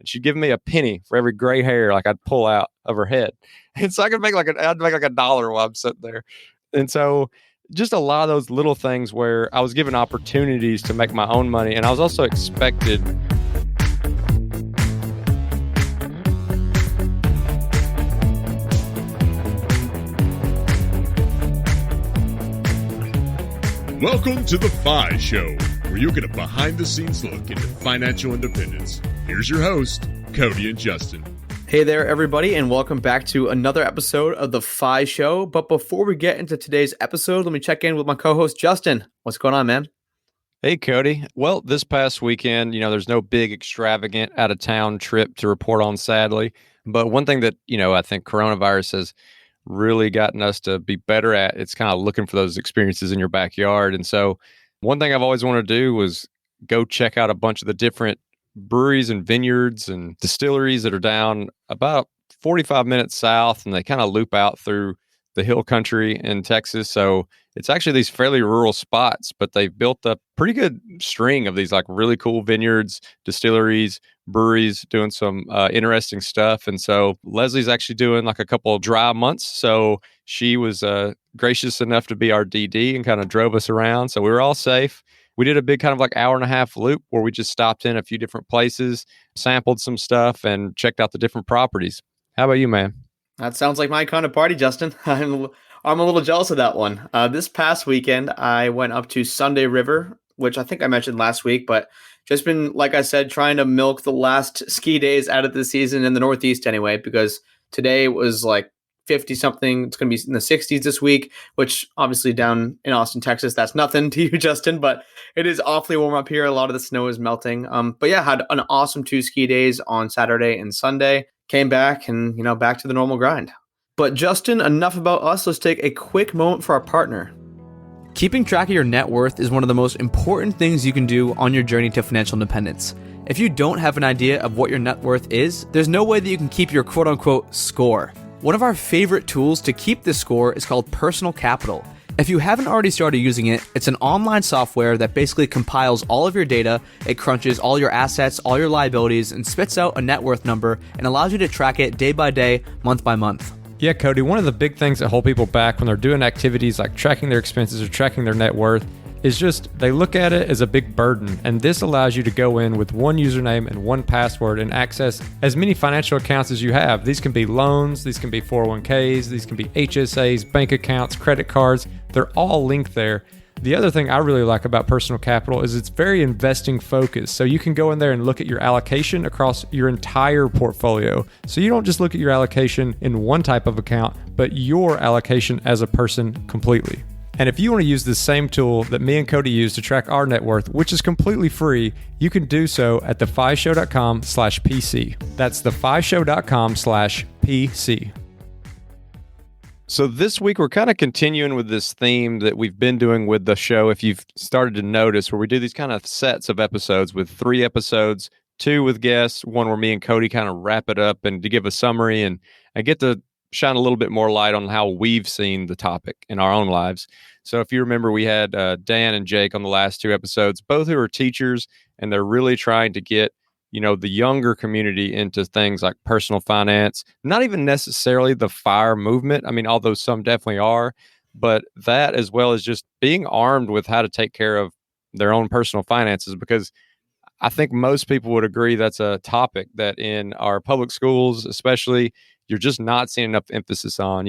and she'd give me a penny for every gray hair like I'd pull out of her head. And so I'd make like $1 while I'm sitting there. And so just a lot of those little things where I was given opportunities to make my own money, and I was also expected. Welcome to The FI Show, where you'll get a behind-the-scenes look into financial independence. Here's your host, Cody and Justin. Hey there, everybody, and welcome back to another episode of The FI Show. But before we get into today's episode, let me check in with my co-host, Justin. What's going on, man? Hey, Cody. Well, this past weekend, there's no big extravagant out-of-town trip to report on, sadly. But one thing that, I think coronavirus has really gotten us to be better at, it's kind of looking for those experiences in your backyard. And so one thing I've always wanted to do was go check out a bunch of the different breweries and vineyards and distilleries that are down about 45 minutes south, and they kind of loop out through the hill country in Texas. So it's actually these fairly rural spots, but they've built a pretty good string of these like really cool vineyards, distilleries, breweries doing some interesting stuff. And so Leslie's actually doing like a couple of dry months. So she was gracious enough to be our DD and kind of drove us around. So we were all safe. We did a big kind of like hour and a half loop where we just stopped in a few different places, sampled some stuff, and checked out the different properties. How about you, man? That sounds like my kind of party, Justin. I'm a little jealous of that one. This past weekend, I went up to Sunday River, which I think I mentioned last week, but just been, like I said, trying to milk the last ski days out of the season in the Northeast anyway, because today was like 50 something. It's going to be in the 60s this week, which obviously down in Austin, Texas, that's nothing to you, Justin, but it is awfully warm up here. A lot of the snow is melting. But yeah, had an awesome 2 ski days on Saturday and Sunday. Came back and, back to the normal grind. But Justin, enough about us. Let's take a quick moment for our partner. Keeping track of your net worth is one of the most important things you can do on your journey to financial independence. If you don't have an idea of what your net worth is, there's no way that you can keep your quote-unquote score. One of our favorite tools to keep this score is called Personal Capital. If you haven't already started using it, it's an online software that basically compiles all of your data, it crunches all your assets, all your liabilities, and spits out a net worth number and allows you to track it day by day, month by month. Yeah, Cody, one of the big things that hold people back when they're doing activities like tracking their expenses or tracking their net worth is just they look at it as a big burden. And this allows you to go in with one username and one password and access as many financial accounts as you have. These can be loans, these can be 401ks, these can be HSAs, bank accounts, credit cards. They're all linked there. The other thing I really like about Personal Capital is it's very investing focused. So you can go in there and look at your allocation across your entire portfolio. So you don't just look at your allocation in one type of account, but your allocation as a person completely. And if you want to use the same tool that me and Cody use to track our net worth, which is completely free, you can do so at thefishow.com/PC. That's thefishow.com/PC. So this week, we're kind of continuing with this theme that we've been doing with the show, if you've started to notice, where we do these kind of sets of episodes with 3 episodes, 2 with guests, 1 where me and Cody kind of wrap it up and to give a summary and get to shine a little bit more light on how we've seen the topic in our own lives. So if you remember, we had Dan and Jake on the last 2 episodes, both who are teachers, and they're really trying to get the younger community into things like personal finance, not even necessarily the FIRE movement. I mean, although some definitely are, but that as well as just being armed with how to take care of their own personal finances, because I think most people would agree that's a topic that in our public schools, especially, you're just not seeing enough emphasis on.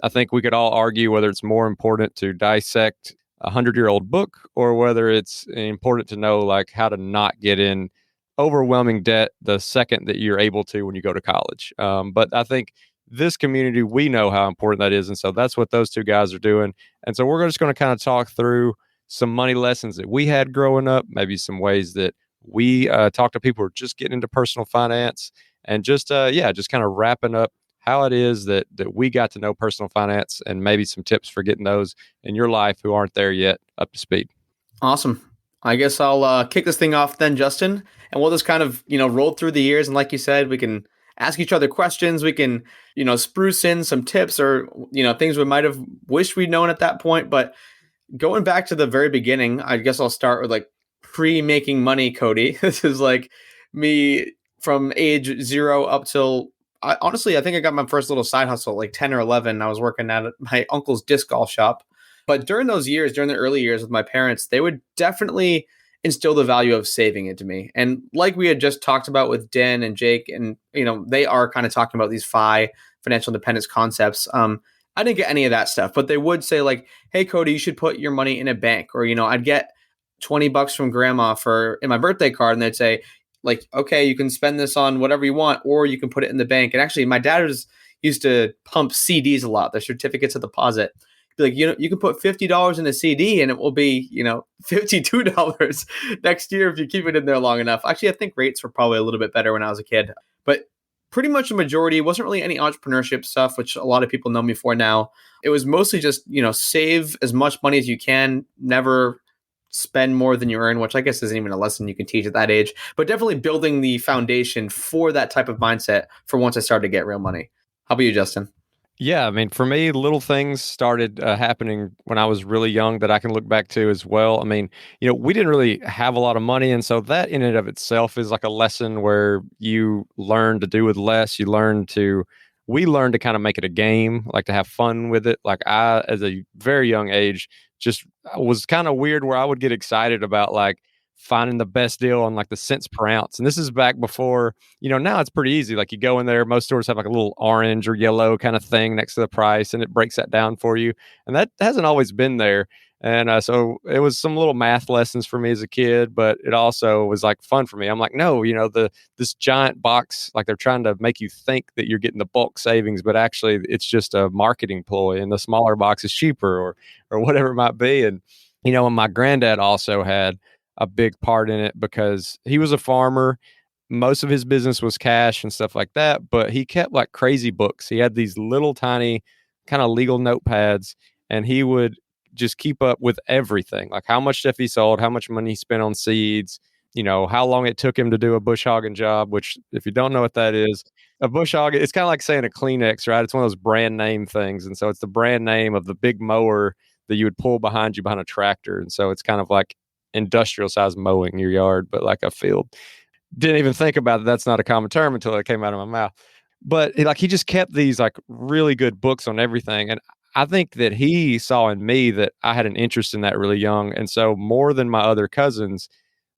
I think we could all argue whether it's more important to dissect a 100-year-old book or whether it's important to know like how to not get in overwhelming debt the second that you're able to when you go to college. But I think this community, we know how important that is. And so that's what those 2 guys are doing. And so we're just going to kind of talk through some money lessons that we had growing up, maybe some ways that we talk to people who are just getting into personal finance, and just kind of wrapping up how it is that we got to know personal finance, and maybe some tips for getting those in your life who aren't there yet up to speed. Awesome. I guess I'll kick this thing off then, Justin, and we'll just kind of, roll through the years. And like you said, we can ask each other questions. We can, spruce in some tips or, things we might have wished we'd known at that point. But going back to the very beginning, I guess I'll start with like pre-making money, Cody. This is like me from age 0 up till honestly, I think I got my first little side hustle at like 10 or 11. I was working at my uncle's disc golf shop. But during those years, during the early years with my parents, they would definitely instill the value of saving into me. And like we had just talked about with Dan and Jake, and they are kind of talking about these financial independence concepts. I didn't get any of that stuff, but they would say like, "Hey, Cody, you should put your money in a bank," or I'd get $20 from grandma for in my birthday card, and they'd say, like, "Okay, you can spend this on whatever you want, or you can put it in the bank." And actually, my dad used to pump CDs a lot, the certificates of deposit. Be like, you can put $50 in a CD, and it will be, $52 next year if you keep it in there long enough. Actually, I think rates were probably a little bit better when I was a kid, but pretty much a majority wasn't really any entrepreneurship stuff, which a lot of people know me for now. It was mostly just, save as much money as you can, never spend more than you earn, which I guess isn't even a lesson you can teach at that age, but definitely building the foundation for that type of mindset for once I started to get real money. How about you, Justin? Yeah, I mean, for me, little things started happening when I was really young that I can look back to as well. I mean, we didn't really have a lot of money, and so that in and of itself is like a lesson where you learn to do with less. We learn to kind of make it a game, like to have fun with it. Like I, as a very young age, just was kind of weird where I would get excited about like finding the best deal on like the cents per ounce. And this is back before, now it's pretty easy. Like you go in there, most stores have like a little orange or yellow kind of thing next to the price, and it breaks that down for you. And that hasn't always been there. And so it was some little math lessons for me as a kid, but it also was like fun for me. I'm like, no, this giant box, like they're trying to make you think that you're getting the bulk savings, but actually it's just a marketing ploy, and the smaller box is cheaper or whatever it might be. And and my granddad also had a big part in it because he was a farmer. Most of his business was cash and stuff like that, but he kept like crazy books. He had these little tiny kind of legal notepads, and he would just keep up with everything, like how much stuff he sold, how much money he spent on seeds, how long it took him to do a bush hogging job, which if you don't know what that is, a bush hog, it's kind of like saying a Kleenex, right? It's one of those brand name things. And so it's the brand name of the big mower that you would pull behind you behind a tractor. And so it's kind of like industrial size mowing your yard, but like a field. Didn't even think about it. That's not a common term until it came out of my mouth. But he just kept these like really good books on everything. And I think that he saw in me that I had an interest in that really young. And so more than my other cousins,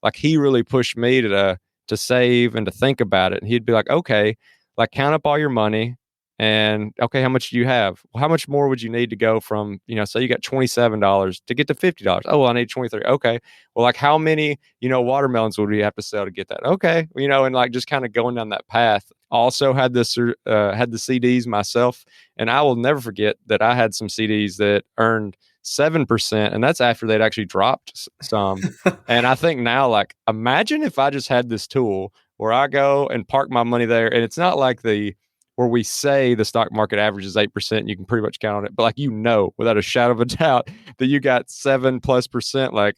like he really pushed me to save and to think about it. And he'd be like, okay, like count up all your money. And okay, how much do you have? Well, how much more would you need to go from, say you got $27 to get to $50? Oh, well, I need 23. Okay. Well, like how many, watermelons would we have to sell to get that? Okay. And like just kind of going down that path. Also had the CDs myself. And I will never forget that I had some CDs that earned 7%. And that's after they'd actually dropped some. And I think now, like, imagine if I just had this tool where I go and park my money there. And it's not like where we say the stock market average is 8%, you can pretty much count on it. But like, without a shadow of a doubt that you got 7+%, like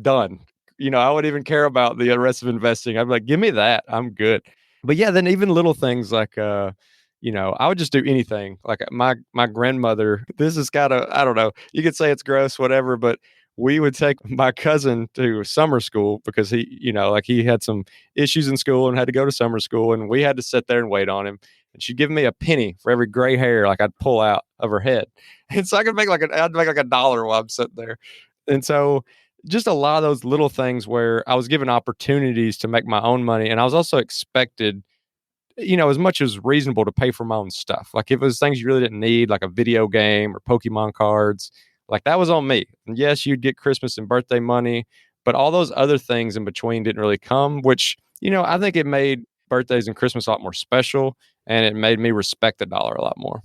done. I wouldn't even care about the rest of investing. I'd be like, give me that. I'm good. But yeah, then even little things like, I would just do anything. Like my grandmother, this is kind of, I don't know, you could say it's gross, whatever, but we would take my cousin to summer school because he, like he had some issues in school and had to go to summer school, and we had to sit there and wait on him. And she'd give me a penny for every gray hair like I'd pull out of her head. And so I'd make like $1 while I'm sitting there. And so just a lot of those little things where I was given opportunities to make my own money. And I was also expected, as much as reasonable to pay for my own stuff. Like if it was things you really didn't need, like a video game or Pokemon cards, like that was on me. And yes, you'd get Christmas and birthday money, but all those other things in between didn't really come, which, I think it made birthdays and Christmas a lot more special, and it made me respect the dollar a lot more.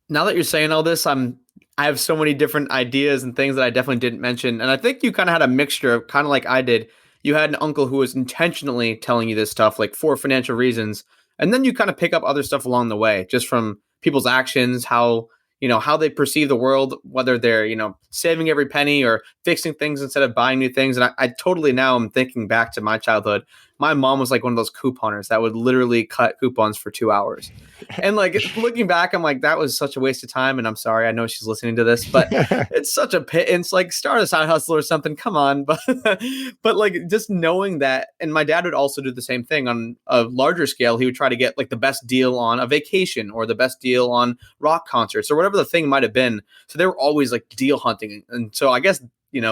Now that you're saying all this, I have so many different ideas and things that I definitely didn't mention. And I think you kind of had a mixture of kind of like I did. You had an uncle who was intentionally telling you this stuff, like for financial reasons. And then you kind of pick up other stuff along the way, just from people's actions, how they perceive the world, whether they're, saving every penny or fixing things instead of buying new things. And I totally now am thinking back to my childhood. my mom was like one of those couponers that would literally cut coupons for 2 hours. And like looking back, I'm like, that was such a waste of time. And I'm sorry, I know she's listening to this, but it's such a pit. It's like start a side hustle or something. Come on. But like just knowing that, and my dad would also do the same thing on a larger scale. He would try to get like the best deal on a vacation or the best deal on rock concerts or whatever the thing might have been. So they were always like deal hunting. And so I guess,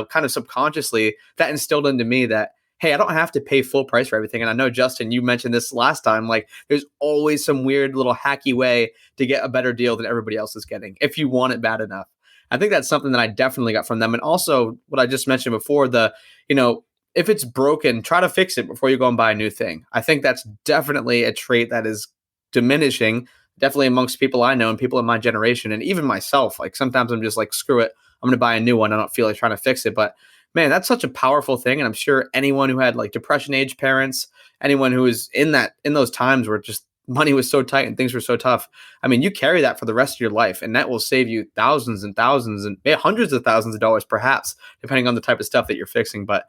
kind of subconsciously that instilled into me that, hey, I don't have to pay full price for everything. And I know, Justin, you mentioned this last time, like there's always some weird little hacky way to get a better deal than everybody else is getting if you want it bad enough. I think that's something that I definitely got from them. And also what I just mentioned before, if it's broken, try to fix it before you go and buy a new thing. I think that's definitely a trait that is diminishing, definitely amongst people I know and people in my generation, and even myself. Like sometimes I'm just like, screw it, I'm going to buy a new one. I don't feel like trying to fix it. But man, that's such a powerful thing. And I'm sure anyone who had like depression age parents, anyone who was in those times where just money was so tight and things were so tough. I mean, you carry that for the rest of your life, and that will save you thousands and thousands and hundreds of thousands of dollars, perhaps, depending on the type of stuff that you're fixing. But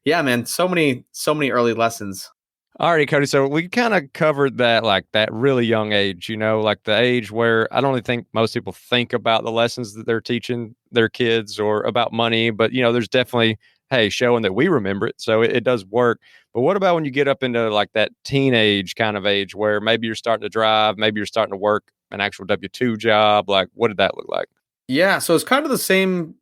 yeah, man, so many early lessons. Alrighty, Cody. So we kind of covered that, like that really young age, like the age where I don't really think most people think about the lessons that they're teaching their kids or about money. But, there's definitely, hey, showing that we remember it. So it does work. But what about when you get up into like that teenage kind of age where maybe you're starting to drive, maybe you're starting to work an actual W-2 job? Like, what did that look like? Yeah, so it's kind of the same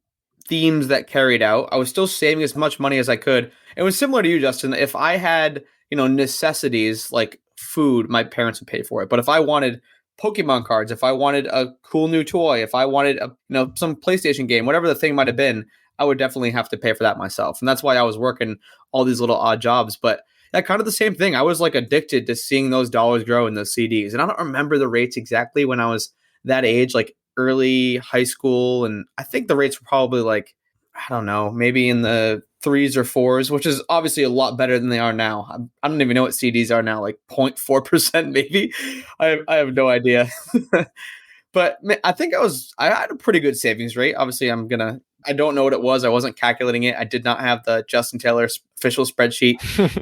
themes that carried out. I was still saving as much money as I could. It was similar to you, Justin. If I had, necessities like food, my parents would pay for it. But if I wanted Pokemon cards, if I wanted a cool new toy, if I wanted some PlayStation game, whatever the thing might have been, I would definitely have to pay for that myself. And that's why I was working all these little odd jobs. But that kind of the same thing. I was like addicted to seeing those dollars grow in those CDs. And I don't remember the rates exactly when I was that age, like early high school. And I think the rates were probably like, I don't know, maybe in the 3s or 4s, which is obviously a lot better than they are now. I don't even know what CDs are now, like 0.4% maybe. I have no idea. But I think I had a pretty good savings rate. Obviously, I don't know what it was. I wasn't calculating it. I did not have the Justin Taylor official spreadsheet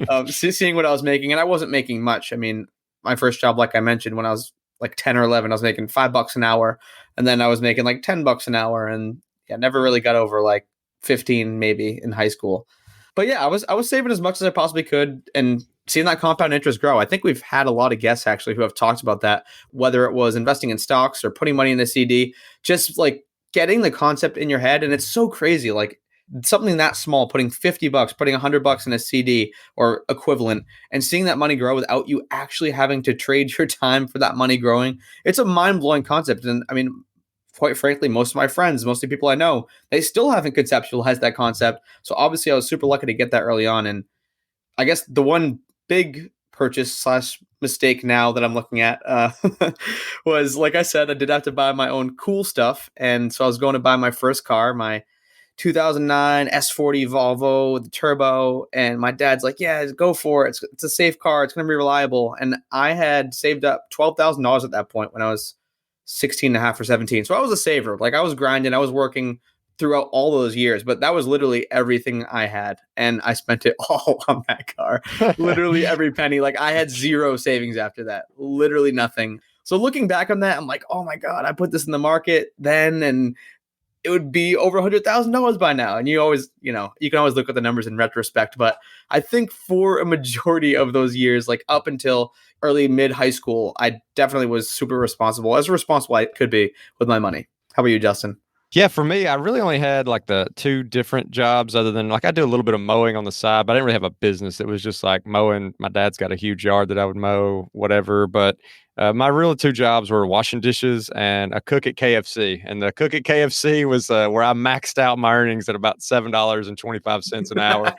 of seeing what I was making. And I wasn't making much. I mean, my first job, like I mentioned, when I was like 10 or 11, I was making $5 an hour. And then I was making like $10 an hour. And yeah, never really got over like 15 maybe in high school. But yeah, I was saving as much as I possibly could and seeing that compound interest grow. I think we've had a lot of guests actually who have talked about that, whether it was investing in stocks or putting money in a CD, just like getting the concept in your head. And it's so crazy. Like something that small, putting $50, putting $100 in a CD or equivalent and seeing that money grow without you actually having to trade your time for that money growing. It's a mind blowing concept. And I mean, quite frankly, most of my friends, most of the people I know, they still haven't conceptualized that concept. So obviously I was super lucky to get that early on. And I guess the one big purchase / mistake now that I'm looking at was, like I said, I did have to buy my own cool stuff. And so I was going to buy my first car, my 2009 S40 Volvo with the turbo. And my dad's like, yeah, go for it. It's a safe car. It's going to be reliable. And I had saved up $12,000 at that point when I was 16 and a half or 17. So I was a saver. Like I was grinding. I was working throughout all those years, but that was literally everything I had. And I spent it all on that car, literally every penny. Like I had zero savings after that, literally nothing. So looking back on that, I'm like, oh my God, I put this in the market then and it would be over $100,000 by now. And you always, you can always look at the numbers in retrospect. But I think for a majority of those years, like up until early mid high school, I definitely was super responsible, as responsible I could be with my money. How about you, Justin? Yeah, for me, I really only had like the 2 different jobs other than like I do a little bit of mowing on the side, but I didn't really have a business. It was just like mowing. My dad's got a huge yard that I would mow, whatever. But my real 2 jobs were washing dishes and a cook at KFC. And the cook at KFC was where I maxed out my earnings at about $7.25 an hour.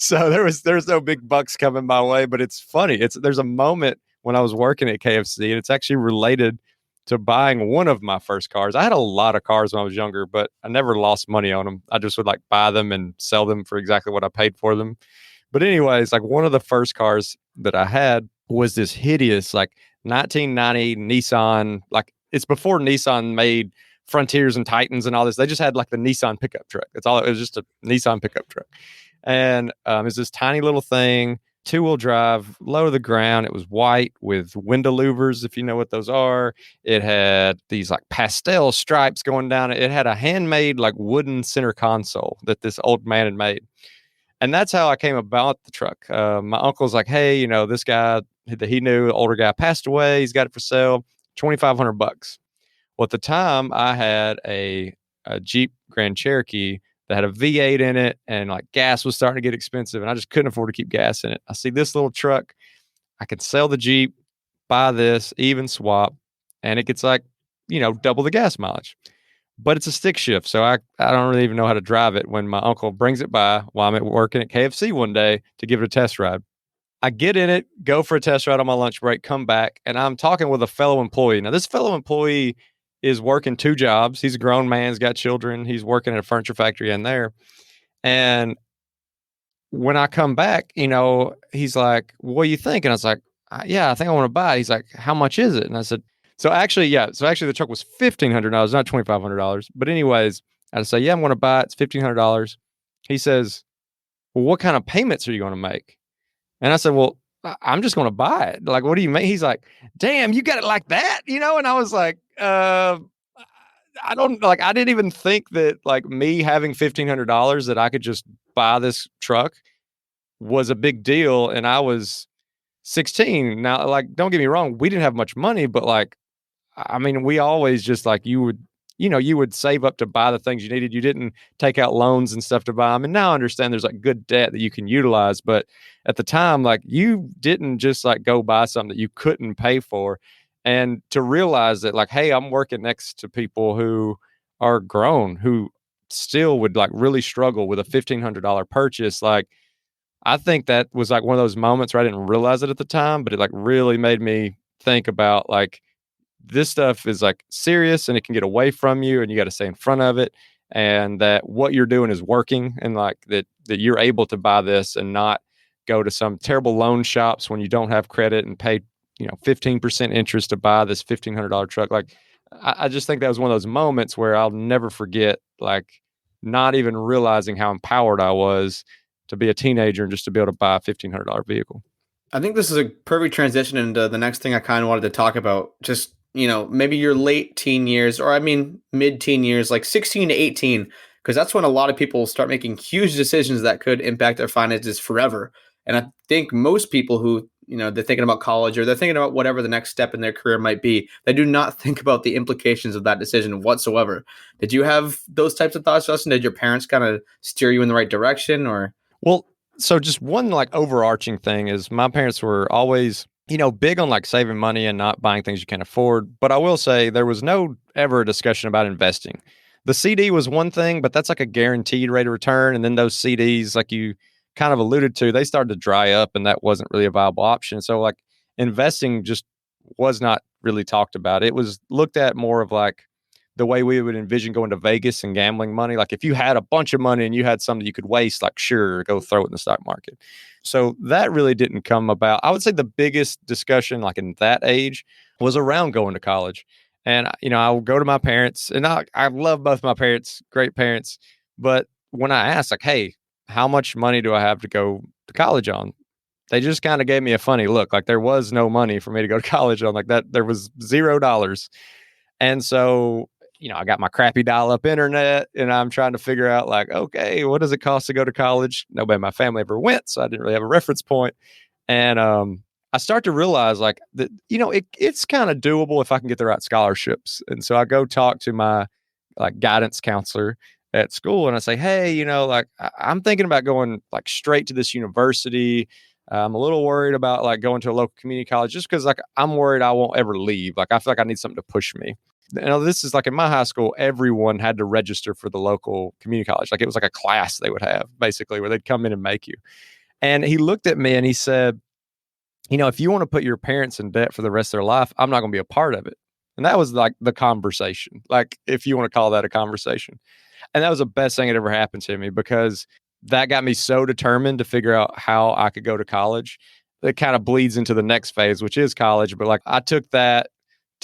So there's no big bucks coming my way, but it's funny. There's a moment when I was working at KFC, and it's actually related to buying one of my first cars. I had a lot of cars when I was younger, but I never lost money on them. I just would like buy them and sell them for exactly what I paid for them. But anyways, like one of the first cars that I had was this hideous like 1990 Nissan. Like it's before Nissan made Frontiers and Titans and all this. They just had like the Nissan pickup truck. That's all. It was just a Nissan pickup truck. And it's this tiny little thing. two-wheel drive, low to the ground. It was white with window louvers, if you know what those are. It had these like pastel stripes going down it. It had a handmade like wooden center console that this old man had made. And that's how I came about the truck. My uncle's like, hey, this guy that he knew, the older guy, passed away. He's got it for sale, $2,500. Well, at the time, I had a Jeep Grand Cherokee that had a V8 in it, and like gas was starting to get expensive, and I just couldn't afford to keep gas in it. I see this little truck. I could sell the Jeep, buy this, even swap, and it gets like, double the gas mileage. But it's a stick shift, so I don't really even know how to drive it when my uncle brings it by while I'm at working at KFC one day to give it a test ride. I get in it, go for a test ride on my lunch break, come back, and I'm talking with a fellow employee. Now, this fellow employee is working two jobs. He's a grown man, he's got children, he's working at a furniture factory in there. And when I come back, he's like, what do you think? And I was like, yeah, I think I want to buy it. He's like, how much is it? And I said, so actually, the truck was $1,500, not $2,500. But anyways, I say, yeah, I'm going to buy it. It's $1,500. He says, well, what kind of payments are you going to make? And I said, well, I'm just going to buy it. Like, what do you mean? He's like, damn, you got it like that, And I was like, I don't like, I didn't even think that like me having $1,500 that I could just buy this truck was a big deal. And I was 16. Now, like, don't get me wrong, we didn't have much money, but like, I mean, we always just like you would save up to buy the things you needed. You didn't take out loans and stuff to buy them. And now I understand there's like good debt that you can utilize. But at the time, like you didn't just like go buy something that you couldn't pay for. And to realize that like, hey, I'm working next to people who are grown, who still would like really struggle with a $1,500 purchase. Like, I think that was like one of those moments where I didn't realize it at the time, but it like really made me think about like, this stuff is like serious and it can get away from you and you got to stay in front of it, and that what you're doing is working, and like that you're able to buy this and not go to some terrible loan shops when you don't have credit and pay 15% interest to buy this $1,500 truck. Like I just think that was one of those moments where I'll never forget, like not even realizing how empowered I was to be a teenager and just to be able to buy a $1,500 vehicle. I think this is a perfect transition into the next thing I kind of wanted to talk about. Just, maybe your late teen years, or I mean, mid-teen years, like 16 to 18, because that's when a lot of people start making huge decisions that could impact their finances forever. And I think most people who, they're thinking about college or they're thinking about whatever the next step in their career might be, they do not think about the implications of that decision whatsoever. Did you have those types of thoughts, Justin? Did your parents kind of steer you in the right direction, or? Well, so just one like overarching thing is my parents were always, big on like saving money and not buying things you can't afford. But I will say there was no ever a discussion about investing. The CD was one thing, but that's like a guaranteed rate of return. And then those CDs, like you kind of alluded to, they started to dry up and that wasn't really a viable option. So like investing just was not really talked about. It was looked at more of like the way we would envision going to Vegas and gambling money. Like if you had a bunch of money and you had some that you could waste, like sure, go throw it in the stock market. So that really didn't come about. I would say the biggest discussion like in that age was around going to college. And, I would go to my parents, and I love both my parents, great parents. But when I asked like, hey, how much money do I have to go to college on? They just kind of gave me a funny look. Like there was no money for me to go to college on, like that. There was $0. And so, I got my crappy dial-up internet and I'm trying to figure out like, okay, what does it cost to go to college? Nobody in my family ever went, so I didn't really have a reference point. And I start to realize like that, it's kind of doable if I can get the right scholarships. And so I go talk to my like guidance counselor at school and I say, hey, like I'm thinking about going like straight to this university. I'm a little worried about like going to a local community college just because like I'm worried I won't ever leave. Like I feel like I need something to push me. This is like in my high school, everyone had to register for the local community college. Like it was like a class they would have basically where they'd come in and make you. And he looked at me and he said, if you want to put your parents in debt for the rest of their life, I'm not going to be a part of it. And that was like the conversation, like if you want to call that a conversation. And that was the best thing that ever happened to me because that got me so determined to figure out how I could go to college. It kind of bleeds into the next phase, which is college. But like I took the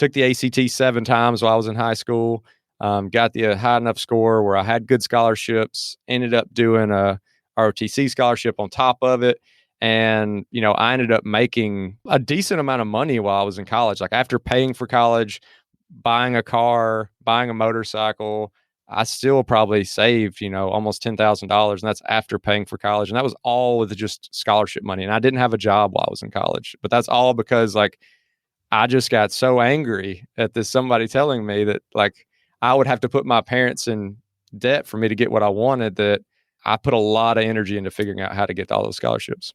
ACT 7 times while I was in high school, got the high enough score where I had good scholarships, ended up doing a ROTC scholarship on top of it. And, I ended up making a decent amount of money while I was in college. Like after paying for college, buying a car, buying a motorcycle, I still probably saved, almost $10,000. And that's after paying for college. And that was all with just scholarship money. And I didn't have a job while I was in college, but that's all because like I just got so angry at this somebody telling me that like I would have to put my parents in debt for me to get what I wanted, that I put a lot of energy into figuring out how to get all those scholarships.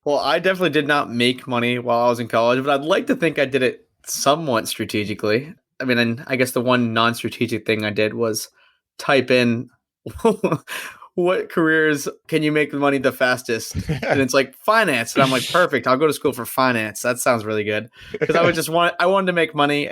Well, I definitely did not make money while I was in college, but I'd like to think I did it somewhat strategically. I mean, and I guess the one non-strategic thing I did was type in what careers can you make the money the fastest? And it's like finance. And I'm like, perfect. I'll go to school for finance. That sounds really good. Because I wanted to make money.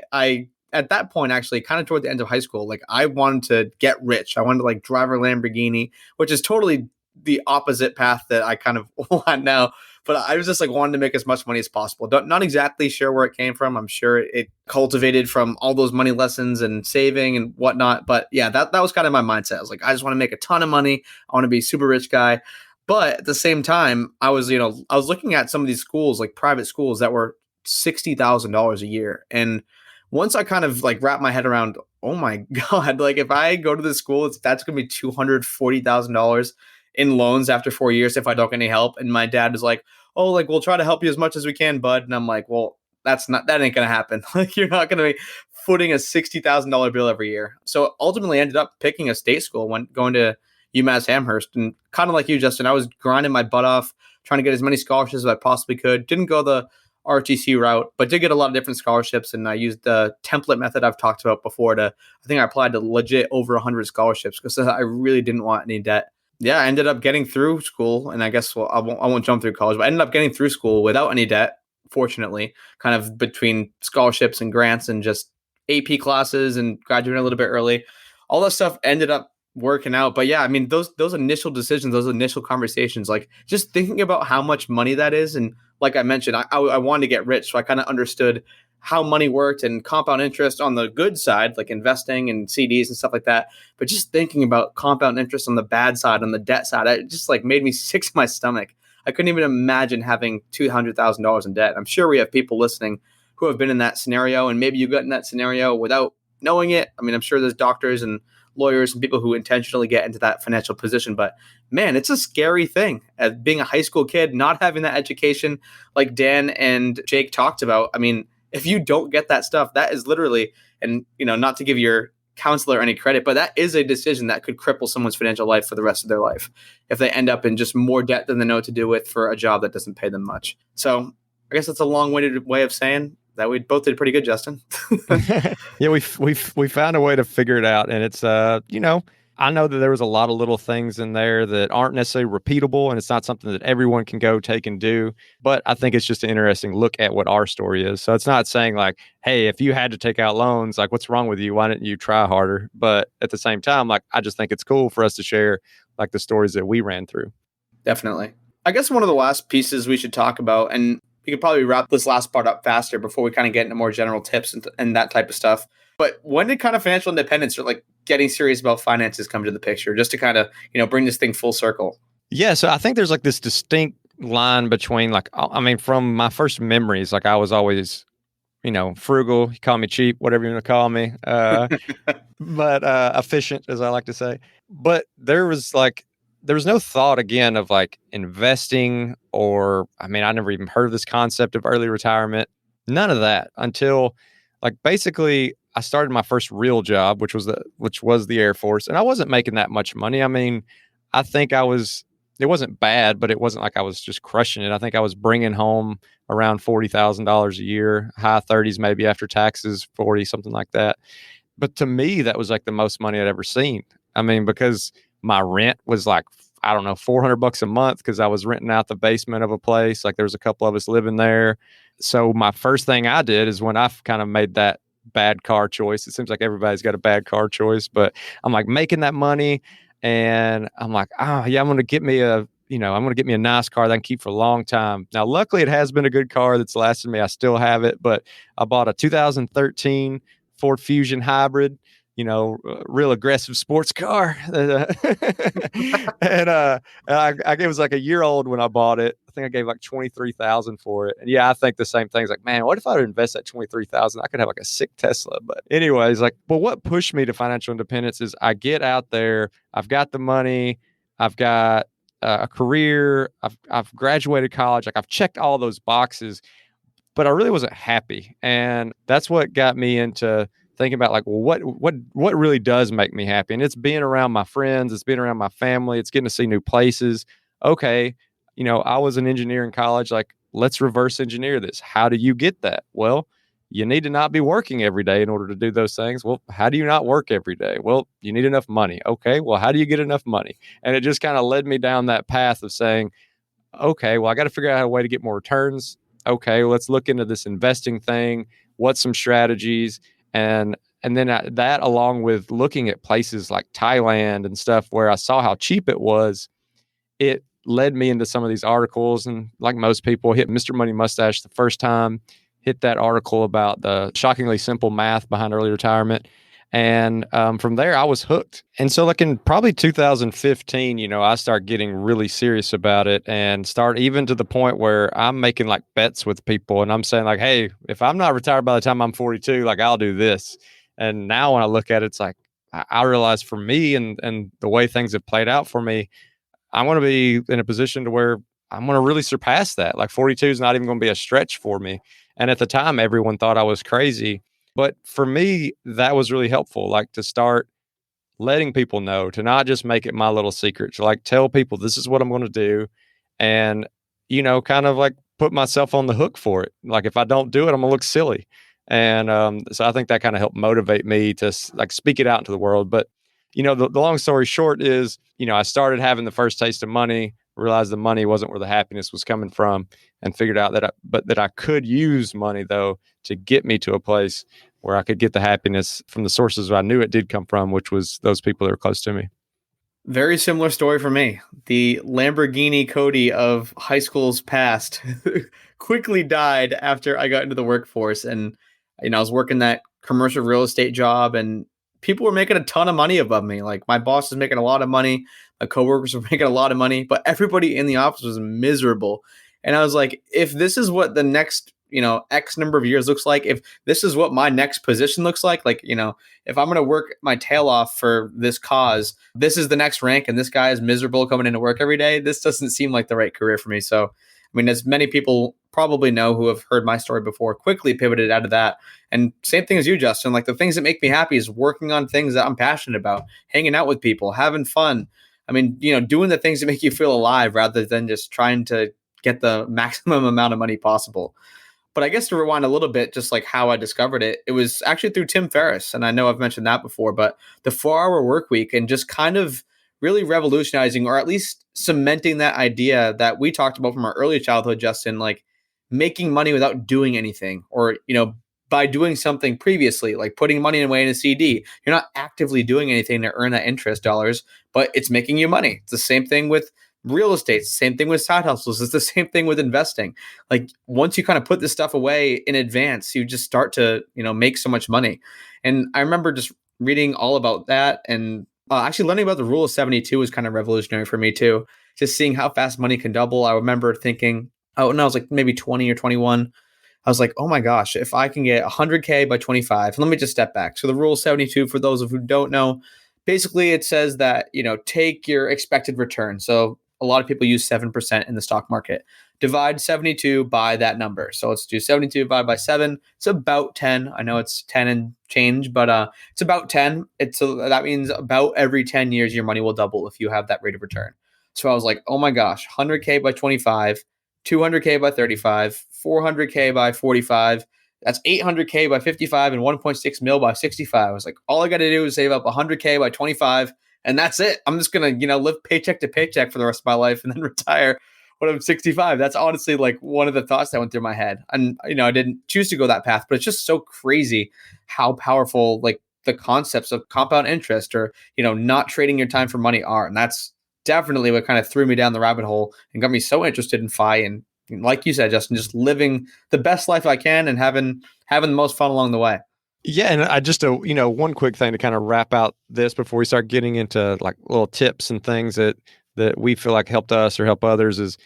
At that point, actually, kind of toward the end of high school, like I wanted to get rich. I wanted to like drive a Lamborghini, which is totally the opposite path that I kind of want now. But I was just like wanting to make as much money as possible. Not exactly sure where it came from. I'm sure it cultivated from all those money lessons and saving and whatnot. But yeah, that was kind of my mindset. I was like, I just want to make a ton of money. I want to be a super rich guy. But at the same time, I was looking at some of these schools, like private schools that were $60,000 a year. And once I kind of like wrapped my head around, oh my God, like if I go to this school, that's going to be $240,000 in loans after 4 years if I don't get any help. And my dad is like, oh, like we'll try to help you as much as we can, bud. And I'm like, well, that ain't gonna happen. Like you're not gonna be footing a $60,000 bill every year. So ultimately ended up picking a state school, going to UMass Amherst. And kind of like you, Justin, I was grinding my butt off, trying to get as many scholarships as I possibly could. Didn't go the RTC route, but did get a lot of different scholarships. And I used the template method I've talked about before I think I applied to legit over 100 scholarships because I really didn't want any debt. Yeah, I ended up getting through school, and I guess I won't jump through college, but I ended up getting through school without any debt, fortunately, kind of between scholarships and grants and just AP classes and graduating a little bit early. All that stuff ended up working out. But yeah, I mean, those initial decisions, those initial conversations, like just thinking about how much money that is. And like I mentioned, I wanted to get rich, so I kind of understood how money worked and compound interest on the good side, like investing and CDs and stuff like that. But just thinking about compound interest on the bad side, on the debt side, it just like made me sick to my stomach. I couldn't even imagine having $200,000 in debt. I'm sure we have people listening who have been in that scenario, and maybe you got in that scenario without knowing it. I mean, I'm sure there's doctors and lawyers and people who intentionally get into that financial position, but man, it's a scary thing as being a high school kid, not having that education like Dan and Jake talked about. I mean, if you don't get that stuff, that is literally, and not to give your counselor any credit, but that is a decision that could cripple someone's financial life for the rest of their life if they end up in just more debt than they know what to do with for a job that doesn't pay them much. So I guess that's a long-winded way of saying that we both did pretty good, Justin. Yeah, we found a way to figure it out, and it's I know that there was a lot of little things in there that aren't necessarily repeatable, and it's not something that everyone can go take and do. But I think it's just an interesting look at what our story is. So it's not saying like, hey, if you had to take out loans, like what's wrong with you? Why didn't you try harder? But at the same time, like I just think it's cool for us to share like the stories that we ran through. Definitely. I guess one of the last pieces we should talk about, and we could probably wrap this last part up faster before we kind of get into more general tips and that type of stuff. But when did kind of financial independence or like getting serious about finances come to the picture, just to kind of, bring this thing full circle? Yeah. So I think there's like this distinct line between like, I mean, from my first memories, like I was always, frugal, you call me cheap, whatever you want to call me, but efficient, as I like to say. But there was no thought again of like investing or, I mean, I never even heard of this concept of early retirement. None of that until like basically I started my first real job, which was the Air Force. And I wasn't making that much money. I mean, I think it wasn't bad, but it wasn't like I was just crushing it. I think I was bringing home around $40,000 a year, high 30s, maybe after taxes, 40, something like that. But to me, that was like the most money I'd ever seen. I mean, because my rent was like, I don't know, $400 a month because I was renting out the basement of a place. Like there was a couple of us living there. So my first thing I did is when I kind of made that bad car choice. It seems like everybody's got a bad car choice, but I'm like making that money and I'm like, oh yeah, I'm going to get me a nice car that I can keep for a long time. Now, luckily it has been a good car that's lasted me. I still have it, but I bought a 2013 Ford Fusion hybrid. real aggressive sports car. and I it was like a year old when I bought it. I think I gave like 23,000 for it. And yeah, I think the same thing. It's like, man, what if I would invest that 23,000? I could have like a sick Tesla. But anyways, like, but what pushed me to financial independence is I get out there, I've got the money, I've got a career, I've graduated college, like I've checked all those boxes, but I really wasn't happy. And that's what got me into thinking about like, well, what really does make me happy? And it's being around my friends, it's being around my family, it's getting to see new places. Okay, I was an engineer in college. Like, let's reverse engineer this. How do you get that? Well, you need to not be working every day in order to do those things. Well, how do you not work every day? Well, you need enough money. Okay, well, how do you get enough money? And it just kind of led me down that path of saying, okay, well, I got to figure out a way to get more returns. Okay, let's look into this investing thing. What's some strategies? And then that, along with looking at places like Thailand and stuff where I saw how cheap it was, it led me into some of these articles. And like most people, hit Mr. Money Mustache the first time, hit that article about the shockingly simple math behind early retirement. And from there, I was hooked. And so like in probably 2015, I start getting really serious about it and start even to the point where I'm making like bets with people. And I'm saying like, hey, if I'm not retired by the time I'm 42, like I'll do this. And now when I look at it, it's like, I realize for me and the way things have played out for me, I want to be in a position to where I'm going to really surpass that. Like 42 is not even going to be a stretch for me. And at the time, everyone thought I was crazy. But for me, that was really helpful, like to start letting people know, to not just make it my little secret, to like tell people this is what I'm going to do. And, kind of like put myself on the hook for it. Like if I don't do it, I'm going to look silly. And so I think that kind of helped motivate me to like speak it out into the world. But, the long story short is, I started having the first taste of money, realized the money wasn't where the happiness was coming from, and figured out that I could use money though to get me to a place where I could get the happiness from the sources I knew it did come from, which was those people that were close to me. Very similar story for me. The Lamborghini Cody of high school's past quickly died after I got into the workforce. And, I was working that commercial real estate job and people were making a ton of money above me. Like my boss was making a lot of money. My coworkers were making a lot of money, but everybody in the office was miserable. And I was like, if this is what the next, X number of years looks like, if this is what my next position looks like, if I'm going to work my tail off for this cause, this is the next rank and this guy is miserable coming into work every day, this doesn't seem like the right career for me. So, as many people probably know who have heard my story before, quickly pivoted out of that. And same thing as you, Justin, like the things that make me happy is working on things that I'm passionate about, hanging out with people, having fun. Doing the things that make you feel alive rather than just trying to get the maximum amount of money possible. But I guess to rewind a little bit, just like how I discovered it, it was actually through Tim Ferriss. And I know I've mentioned that before, but the 4-hour work week and just kind of really revolutionizing or at least cementing that idea that we talked about from our early childhood, Justin, like making money without doing anything or, by doing something previously, like putting money away in a CD. You're not actively doing anything to earn that interest dollars, but it's making you money. It's the same thing with real estate, it's the same thing with side hustles. It's the same thing with investing. Like once you kind of put this stuff away in advance, you just start to, make so much money. And I remember just reading all about that and actually learning about the rule of 72 was kind of revolutionary for me too. Just seeing how fast money can double. I remember thinking, when I was like maybe 20 or 21, I was like, oh my gosh, if I can get 100K by 25, let me just step back. So the rule of 72, for those of who don't know, basically it says that, take your expected return. So a lot of people use 7% in the stock market. Divide 72 by that number. So let's do 72 divided by 7. It's about 10. I know it's 10 and change, but it's about 10. That means about every 10 years, your money will double if you have that rate of return. So I was like, oh my gosh, 100K by 25, 200K by 35, 400K by 45. That's 800K by 55 and 1.6 mil by 65. I was like, all I got to do is save up 100K by 25. And that's it. I'm just going to, live paycheck to paycheck for the rest of my life and then retire when I'm 65. That's honestly like one of the thoughts that went through my head. And, I didn't choose to go that path, but it's just so crazy how powerful like the concepts of compound interest or, not trading your time for money are. And that's definitely what kind of threw me down the rabbit hole and got me so interested in FI. And like you said, Justin, just living the best life I can and having the most fun along the way. Yeah, and I just one quick thing to kind of wrap out this before we start getting into like little tips and things that we feel like helped us or help others is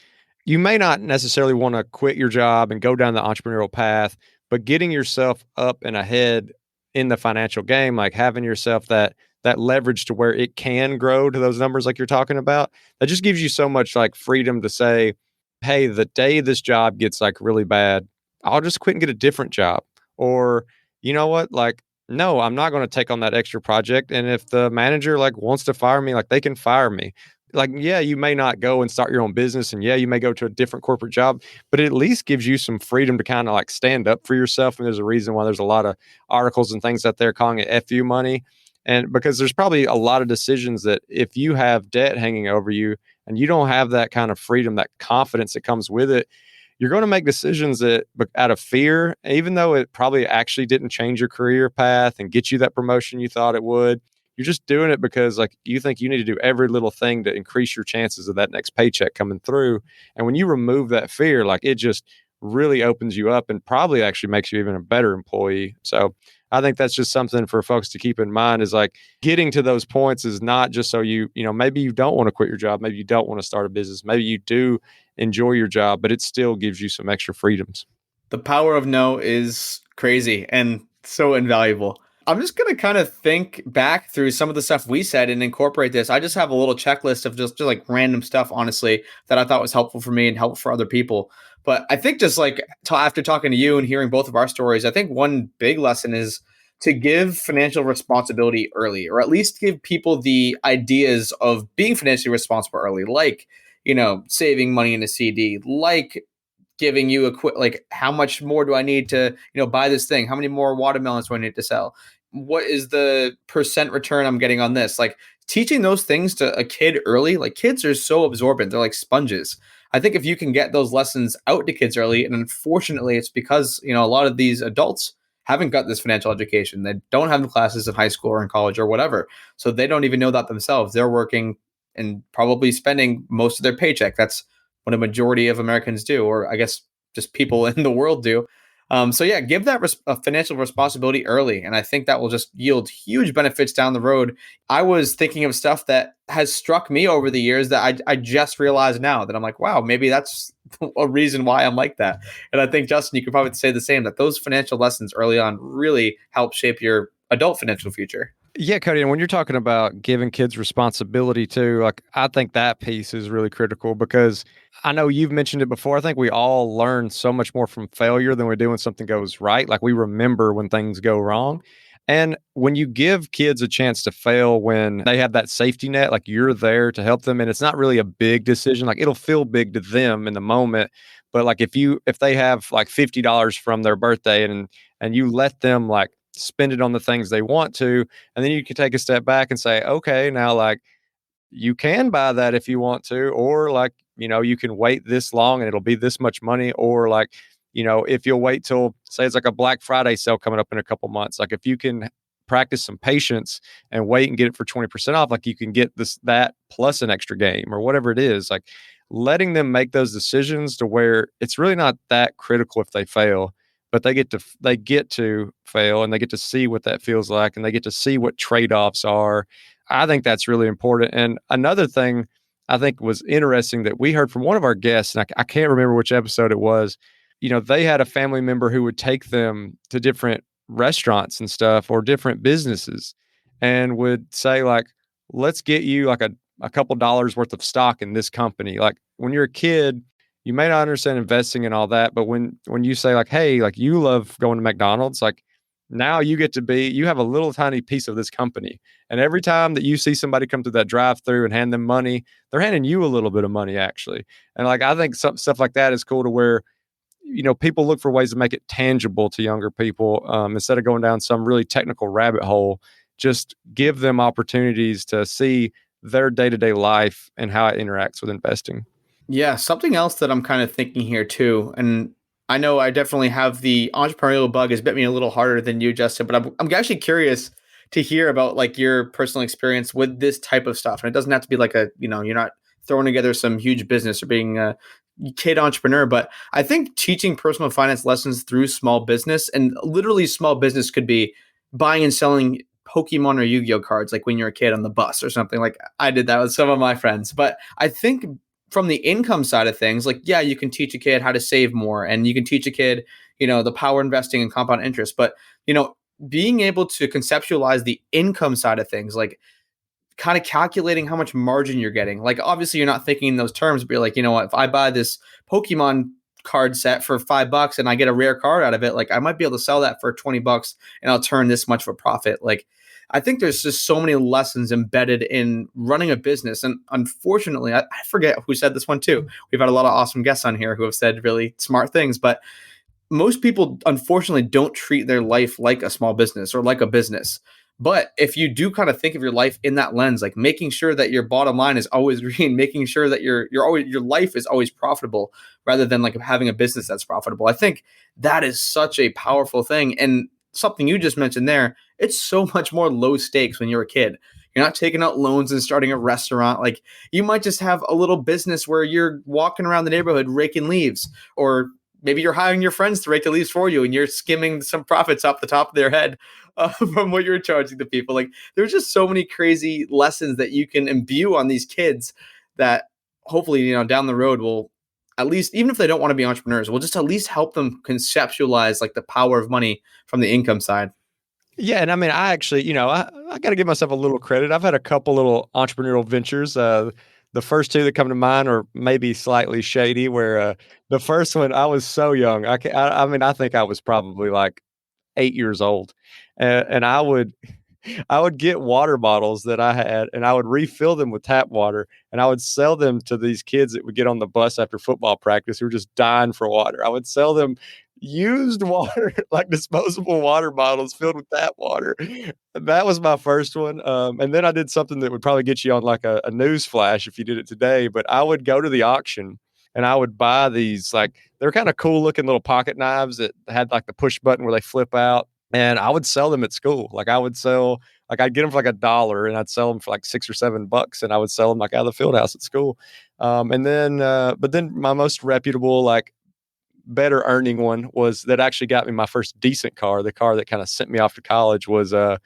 you may not necessarily want to quit your job and go down the entrepreneurial path, but getting yourself up and ahead in the financial game, like having yourself that leverage to where it can grow to those numbers like you're talking about, that just gives you so much like freedom to say, hey, the day this job gets like really bad, I'll just quit and get a different job. Or, you know what, like, no, I'm not going to take on that extra project. And if the manager like wants to fire me, like they can fire me. Like, yeah, you may not go and start your own business, and yeah, you may go to a different corporate job, but it at least gives you some freedom to kind of like stand up for yourself. And there's a reason why there's a lot of articles and things out there calling it FU money. And because there's probably a lot of decisions that if you have debt hanging over you and you don't have that kind of freedom, that confidence that comes with it, you're going to make decisions that out of fear, even though it probably actually didn't change your career path and get you that promotion you thought it would. You're just doing it because like you think you need to do every little thing to increase your chances of that next paycheck coming through. And when you remove that fear, like it just really opens you up and probably actually makes you even a better employee. So I think that's just something for folks to keep in mind is like getting to those points is not just so maybe you don't want to quit your job. Maybe you don't want to start a business. Maybe you do enjoy your job, but it still gives you some extra freedoms. The power of no is crazy and so invaluable. I'm just going to kind of think back through some of the stuff we said and incorporate this. I just have a little checklist of just like random stuff, honestly, that I thought was helpful for me and helpful for other people. But I think just like after talking to you and hearing both of our stories, I think one big lesson is to give financial responsibility early, or at least give people the ideas of being financially responsible early, like, saving money in a CD, like giving you like how much more do I need to buy this thing, how many more watermelons do I need to sell, what is the percent return I'm getting on this, like teaching those things to a kid early. Like kids are so absorbent, they're like sponges. I think if you can get those lessons out to kids early, and unfortunately it's because a lot of these adults haven't got this financial education, they don't have the classes in high school or in college or whatever, so they don't even know that themselves. They're working and probably spending most of their paycheck. That's what a majority of Americans do, or I guess just people in the world do. So yeah, give that financial responsibility early, and I think that will just yield huge benefits down the road. I was thinking of stuff that has struck me over the years that I just realized now that I'm like, wow, maybe that's a reason why I'm like that. And I think Justin, you could probably say the same, that those financial lessons early on really help shape your adult financial future. Yeah, Cody, and when you're talking about giving kids responsibility too, like I think that piece is really critical because I know you've mentioned it before. I think we all learn so much more from failure than we do when something goes right. Like we remember when things go wrong. And when you give kids a chance to fail when they have that safety net, like you're there to help them, and it's not really a big decision, like it'll feel big to them in the moment. But like if they have like $50 from their birthday and you let them like spend it on the things they want to, and then you can take a step back and say, okay, now like you can buy that if you want to, or like, you can wait this long and it'll be this much money, or like, if you'll wait till say it's like a Black Friday sale coming up in a couple months, like if you can practice some patience and wait and get it for 20% off, like you can get that plus an extra game or whatever it is, like letting them make those decisions to where it's really not that critical if they fail, but they get to fail and they get to see what that feels like and they get to see what trade-offs are. I think that's really important. And another thing I think was interesting that we heard from one of our guests, and I can't remember which episode it was, they had a family member who would take them to different restaurants and stuff or different businesses and would say like, let's get you like a couple dollars worth of stock in this company. Like when you're a kid, you may not understand investing and all that, but when you say like, hey, like you love going to McDonald's, like now you have a little tiny piece of this company. And every time that you see somebody come through that drive through and hand them money, they're handing you a little bit of money actually. And like I think some stuff like that is cool to where people look for ways to make it tangible to younger people, instead of going down some really technical rabbit hole. Just give them opportunities to see their day-to-day life and how it interacts with investing. Yeah, something else that I'm kind of thinking here too, and I know I definitely have the entrepreneurial bug has bit me a little harder than you, Justin, but I'm actually curious to hear about like your personal experience with this type of stuff. And it doesn't have to be like you're not throwing together some huge business or being a kid entrepreneur, but I think teaching personal finance lessons through small business, and literally small business could be buying and selling Pokemon or Yu-Gi-Oh cards like when you're a kid on the bus or something. Like I did that with some of my friends. But I think from the income side of things, like, yeah, you can teach a kid how to save more, and you can teach a kid, the power investing and compound interest. But, being able to conceptualize the income side of things, like kind of calculating how much margin you're getting. Like, obviously, you're not thinking in those terms, but you're like, what, if I buy this Pokemon card set for $5 and I get a rare card out of it, like I might be able to sell that for $20 and I'll turn this much of a profit. Like, I think there's just so many lessons embedded in running a business. And unfortunately, I forget who said this one too. We've had a lot of awesome guests on here who have said really smart things, but most people unfortunately don't treat their life like a small business or like a business. But if you do kind of think of your life in that lens, like making sure that your bottom line is always green, making sure that your life is always profitable rather than like having a business that's profitable, I think that is such a powerful thing. And something you just mentioned there, it's so much more low stakes when you're a kid. You're not taking out loans and starting a restaurant. Like, you might just have a little business where you're walking around the neighborhood raking leaves, or maybe you're hiring your friends to rake the leaves for you and you're skimming some profits off the top of their head from what you're charging the people. Like, there's just so many crazy lessons that you can imbue on these kids that hopefully, down the road will, at least, even if they don't want to be entrepreneurs, will just at least help them conceptualize like the power of money from the income side. Yeah, and I mean, I actually, I got to give myself a little credit. I've had a couple little entrepreneurial ventures. The first two that come to mind are maybe slightly shady. Where the first one, I was so young. I mean, I think I was probably like 8 years old, and I would get water bottles that I had, and I would refill them with tap water, and I would sell them to these kids that would get on the bus after football practice who were just dying for water. I would sell them used water, like disposable water bottles filled with tap water. That was my first one. And then I did something that would probably get you on like a news flash if you did it today, but I would go to the auction and I would buy these, like, they're kind of cool looking little pocket knives that had like the push button where they flip out. And I would sell them at school. Like, I'd get them for like $1 and I'd sell them for like $6 or $7, and I would sell them like out of the field house at school. But then my most reputable, like, better earning one was that actually got me my first decent car. The car that kind of sent me off to college was I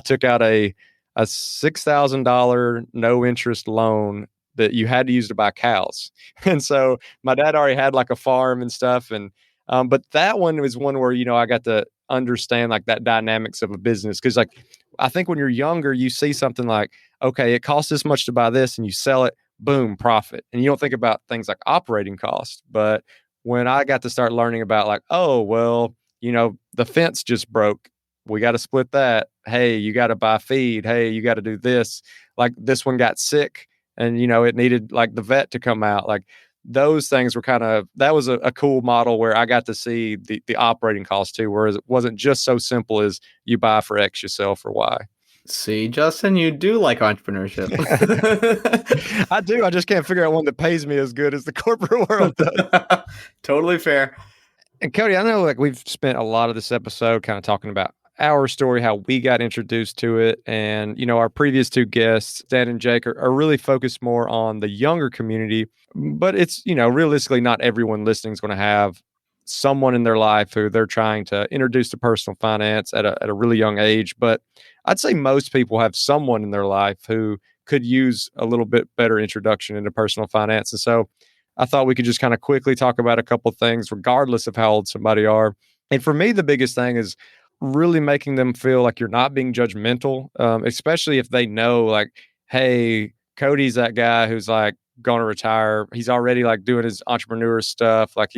took out a $6,000 no interest loan that you had to use to buy cows. And so my dad already had like a farm and stuff. And but that one was one where, I got to understand like that dynamics of a business. Cause like, I think when you're younger, you see something like, okay, it costs this much to buy this, and you sell it, boom, profit. And you don't think about things like operating costs. But when I got to start learning about like, oh, well, the fence just broke, we got to split that. Hey, you got to buy feed. Hey, you got to do this. Like, this one got sick and, it needed like the vet to come out. Like, those things were that was a cool model where I got to see the operating costs too, whereas it wasn't just so simple as you buy for X, you sell for Y. See, Justin, you do like entrepreneurship. I do. I just can't figure out one that pays me as good as the corporate world does. Totally fair. And Cody, I know like we've spent a lot of this episode kind of talking about our story, how we got introduced to it. And, our previous two guests, Dan and Jake, are really focused more on the younger community. But it's, realistically, not everyone listening is going to have someone in their life who they're trying to introduce to personal finance at a really young age. But I'd say most people have someone in their life who could use a little bit better introduction into personal finance. And so I thought we could just kind of quickly talk about a couple of things, regardless of how old somebody are. And for me, the biggest thing is really making them feel like you're not being judgmental, especially if they know like, hey, Cody's that guy who's like going to retire. He's already like doing his entrepreneur stuff. Like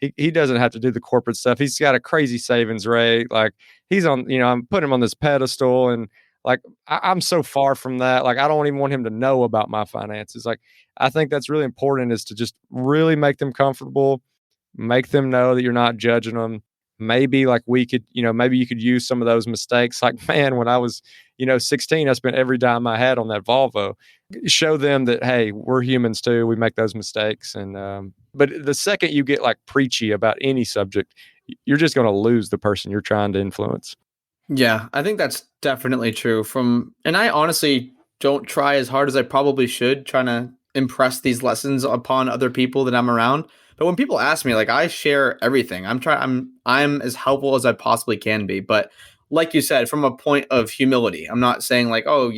he doesn't have to do the corporate stuff. He's got a crazy savings rate. Like, he's on, I'm putting him on this pedestal, and like, I'm so far from that. Like, I don't even want him to know about my finances. Like, I think that's really important, is to just really make them comfortable, make them know that you're not judging them. Maybe like we could, maybe you could use some of those mistakes. Like, man, when I was, 16, I spent every dime I had on that Volvo. Show them that, hey, we're humans too. We make those mistakes. And, but the second you get like preachy about any subject, you're just going to lose the person you're trying to influence. Yeah, I think that's definitely true. And I honestly don't try as hard as I probably should trying to impress these lessons upon other people that I'm around. But when people ask me, like, I share everything. I'm as helpful as I possibly can be. But like you said, from a point of humility. I'm not saying like, oh,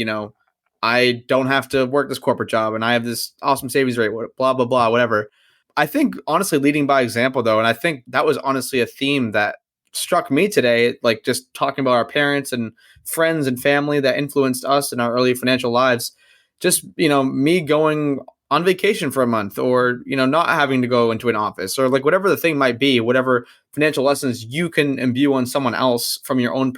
I don't have to work this corporate job and I have this awesome savings rate, blah, blah, blah, whatever. I think honestly leading by example though, and I think that was honestly a theme that struck me today, like just talking about our parents and friends and family that influenced us in our early financial lives. Just, me going on vacation for a month or, not having to go into an office or like whatever the thing might be, whatever financial lessons you can imbue on someone else from your own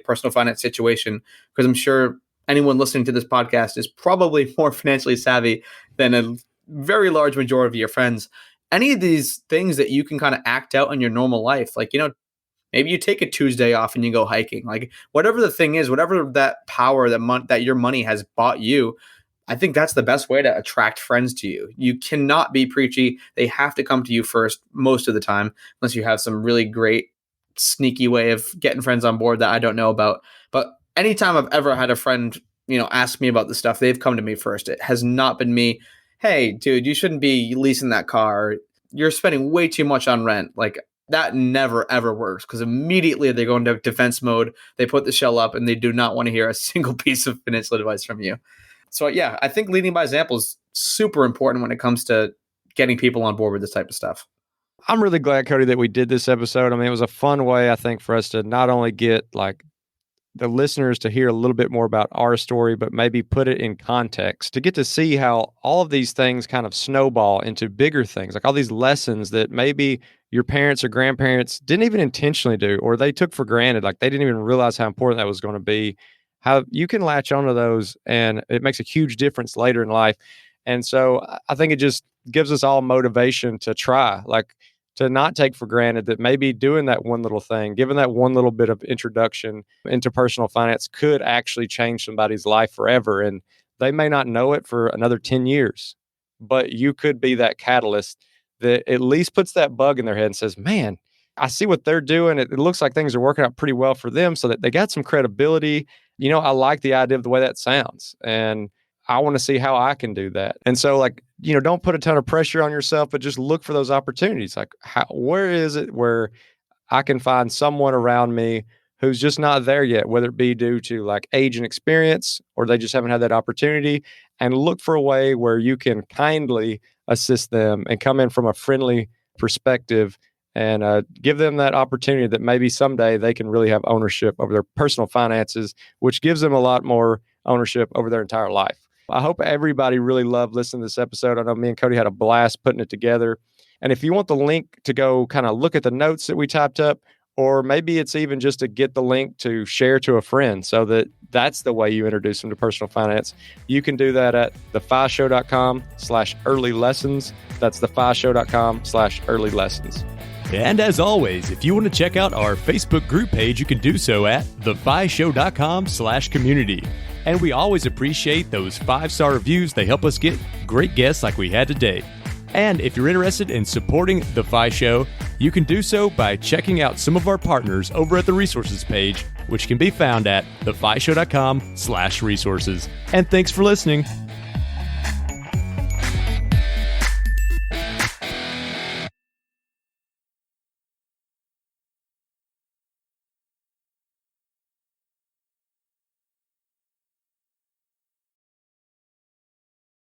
personal finance situation. Because I'm sure anyone listening to this podcast is probably more financially savvy than a very large majority of your friends. Any of these things that you can kind of act out in your normal life, like, maybe you take a Tuesday off and you go hiking, like whatever the thing is, whatever that power that your money has bought you. I think that's the best way to attract friends to you. You cannot be preachy. They have to come to you first most of the time, unless you have some really great sneaky way of getting friends on board that I don't know about. But anytime I've ever had a friend, ask me about the stuff, they've come to me first. It has not been me, hey, dude, you shouldn't be leasing that car. You're spending way too much on rent. Like that never, ever works because immediately they go into defense mode. They put the shell up and they do not want to hear a single piece of financial advice from you. So yeah, I think leading by example is super important when it comes to getting people on board with this type of stuff. I'm really glad, Cody, that we did this episode. I mean, it was a fun way, I think, for us to not only get like the listeners to hear a little bit more about our story, but maybe put it in context to get to see how all of these things kind of snowball into bigger things, like all these lessons that maybe your parents or grandparents didn't even intentionally do, or they took for granted. Like they didn't even realize how important that was going to be. How you can latch onto those and it makes a huge difference later in life. And so I think it just gives us all motivation to try, like to not take for granted that maybe doing that one little thing, giving that one little bit of introduction into personal finance could actually change somebody's life forever. And they may not know it for another 10 years, but you could be that catalyst that at least puts that bug in their head and says, man, I see what they're doing. It looks like things are working out pretty well for them so that they got some credibility. I like the idea of the way that sounds and I want to see how I can do that. And so like, don't put a ton of pressure on yourself, but just look for those opportunities. Like where is it where I can find someone around me who's just not there yet, whether it be due to like age and experience, or they just haven't had that opportunity, and look for a way where you can kindly assist them and come in from a friendly perspective and give them that opportunity that maybe someday they can really have ownership over their personal finances, which gives them a lot more ownership over their entire life. I hope everybody really loved listening to this episode. I know me and Cody had a blast putting it together. And if you want the link to go kind of look at the notes that we typed up, or maybe it's even just to get the link to share to a friend so that that's the way you introduce them to personal finance, you can do that at thefishow.com/early lessons. That's thefishow.com/early lessons. And as always, if you want to check out our Facebook group page, you can do so at thefishow.com/community. And we always appreciate those 5-star reviews. They help us get great guests like we had today. And if you're interested in supporting The Fi Show, you can do so by checking out some of our partners over at the resources page, which can be found at thefishow.com/resources. And thanks for listening.